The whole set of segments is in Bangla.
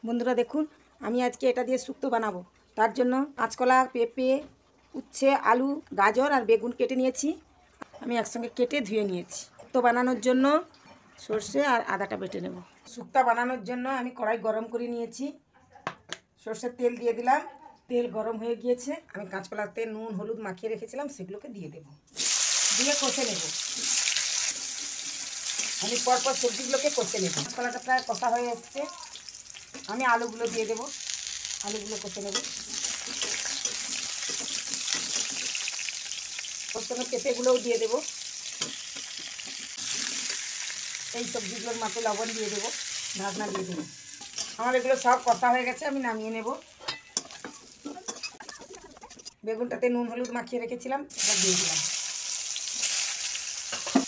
বন্ধুরা দেখুন, আমি আজকে এটা দিয়ে শুক্তো বানাবো। তার জন্য কাঁচকলা, পেঁপে, উচ্ছে, আলু, গাজর আর বেগুন কেটে নিয়েছি। আমি একসঙ্গে কেটে ধুয়ে নিয়েছি। শুক্তো বানানোর জন্য সর্ষে আর আদাটা বেটে নেব। শুক্তো বানানোর জন্য আমি কড়াই গরম করে নিয়েছি। সর্ষের তেল দিয়ে দিলাম। তেল গরম হয়ে গিয়েছে। আমি কাঁচকলাতে নুন হলুদ মাখিয়ে রেখেছিলাম, সেগুলোকে দিয়ে দেব। দিয়ে কষে নেব। আমি পরপর সবজিগুলোকে কষে নেব। কাঁচকলাটা প্রায় কষা হয়ে এসছে। আমি আলুগুলো দিয়ে দেবো। আলুগুলো কষে নেব। কষানো পেঁপেগুলোও দিয়ে দেবো। এই সবজিগুলোর মাঝে লবণ দিয়ে দেবো, ঢাকনা দিয়ে দেবো। আমার এগুলো সব কষা হয়ে গেছে, আমি নামিয়ে নেব। বেগুনটাতে নুন হলুদ মাখিয়ে রেখেছিলাম, এটা দিয়ে দিলাম।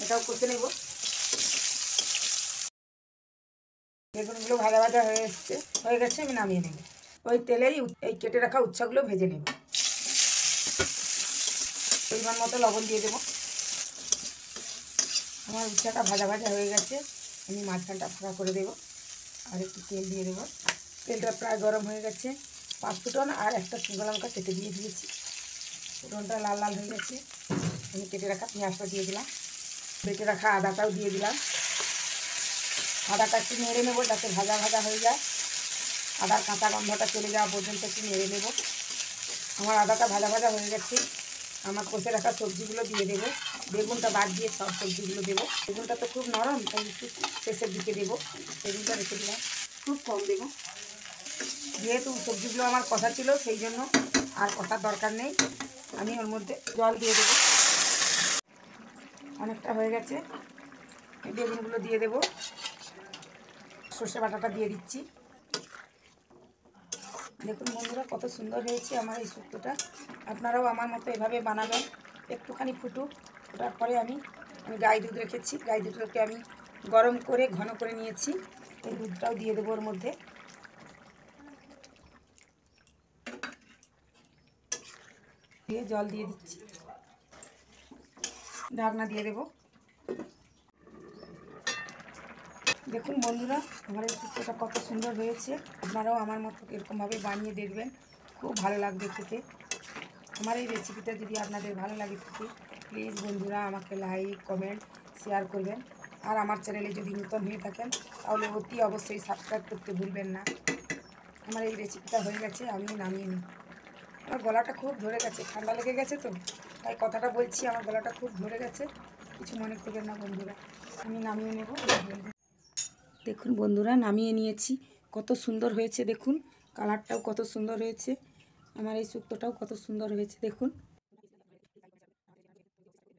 এটাও কষে নেব। বেগুনগুলো ভাজা ভাজা হয়ে গেছে, আমি নামিয়ে নেব। ওই তেলেই এই কেটে রাখা উচ্ছেগুলো ভেজে নেব। পরিমাণ মতো লবণ দিয়ে দেবো। আমার উচ্ছেটা ভাজা ভাজা হয়ে গেছে, আমি মাঝখানটা ফাঁকা করে দেবো। আর একটু তেল দিয়ে দেবো। তেলটা প্রায় গরম হয়ে গেছে। 5 ফুটন আর একটা শুকনো লঙ্কা কেটে দিয়ে দিয়েছি। ফুটনটা লাল লাল হয়ে গেছে। আমি কেটে রাখা পেঁয়াজটা দিয়ে দিলাম। বেটে রাখা আদাটাও দিয়ে দিলাম। আদাটা একটু নেড়ে নেবো যাতে ভাজা ভাজা হয়ে যায়। আদার কাঁচা গন্ধটা চলে যাওয়া পর্যন্ত একটু নেড়ে নেব। আমার আদাটা ভাজা ভাজা হয়ে গেছে। আমার কষে রাখা সবজিগুলো দিয়ে দেবো। বেগুনটা বাদ দিয়ে সব সবজিগুলো দেবো। বেগুনটা তো খুব নরম, তাই একটু শেষের দিকে দেবো। বেগুনটা রেখে দিলাম, খুব কম দেবো। যেহেতু সবজিগুলো আমার কষা ছিল, সেই জন্য আর কষার দরকার নেই। আমি ওর মধ্যে জল দিয়ে দেবো। অনেকটা হয়ে গেছে। বেগুনগুলো দিয়ে দেবো। সর্ষে বাটাটা দিয়ে দিচ্ছি। দেখুন বন্ধুরা, কত সুন্দর হয়েছে আমার এই শুক্তোটা। আপনারাও আমার মতো এভাবে বানাবেন। একটুখানি ফোটার পরে আমি গাই দুধ রেখেছি। গাই দুধটাকে আমি গরম করে ঘন করে নিয়েছি। এই দুধটাও দিয়ে দেবো ওর মধ্যে। দিয়ে জল দিয়ে দিচ্ছি। ঢাকনা দিয়ে দেবো। দেখুন বন্ধুরা, আমার এই শুক্তোটা কত সুন্দর হয়েছে। আপনারাও আমার মতো এরকমভাবে বানিয়ে দেখবেন, খুব ভালো লাগবে খেতে। আমার এই রেসিপিটা যদি আপনাদের ভালো লাগে থাকে, প্লিজ বন্ধুরা আমাকে লাইক কমেন্ট শেয়ার করবেন। আর আমার চ্যানেলে যদি নতুন হয়ে থাকেন, তাহলে অতি অবশ্যই সাবস্ক্রাইব করতে ভুলবেন না। আমার এই রেসিপিটা হয়ে গেছে, আমি নামিয়ে নিই। আমার গলাটা খুব ধরে গেছে, ঠান্ডা লেগে গেছে তো, তাই কথাটা বলছি। আমার গলাটা খুব ধরে গেছে, কিছু মনে করবেন না বন্ধুরা। আমি নামিয়ে নেব। দেখুন বন্ধুরা, নামিয়ে নিয়েছি। কত সুন্দর হয়েছে দেখুন। কালারটাও কত সুন্দর হয়েছে। আমার এই শুক্তোটাও কত সুন্দর হয়েছে দেখুন।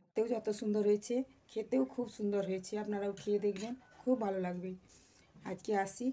খেতেও যত সুন্দর হয়েছে, খেতেও খুব সুন্দর হয়েছে। আপনারাও খেয়ে দেখবেন, খুব ভালো লাগবে। আজকে আসি।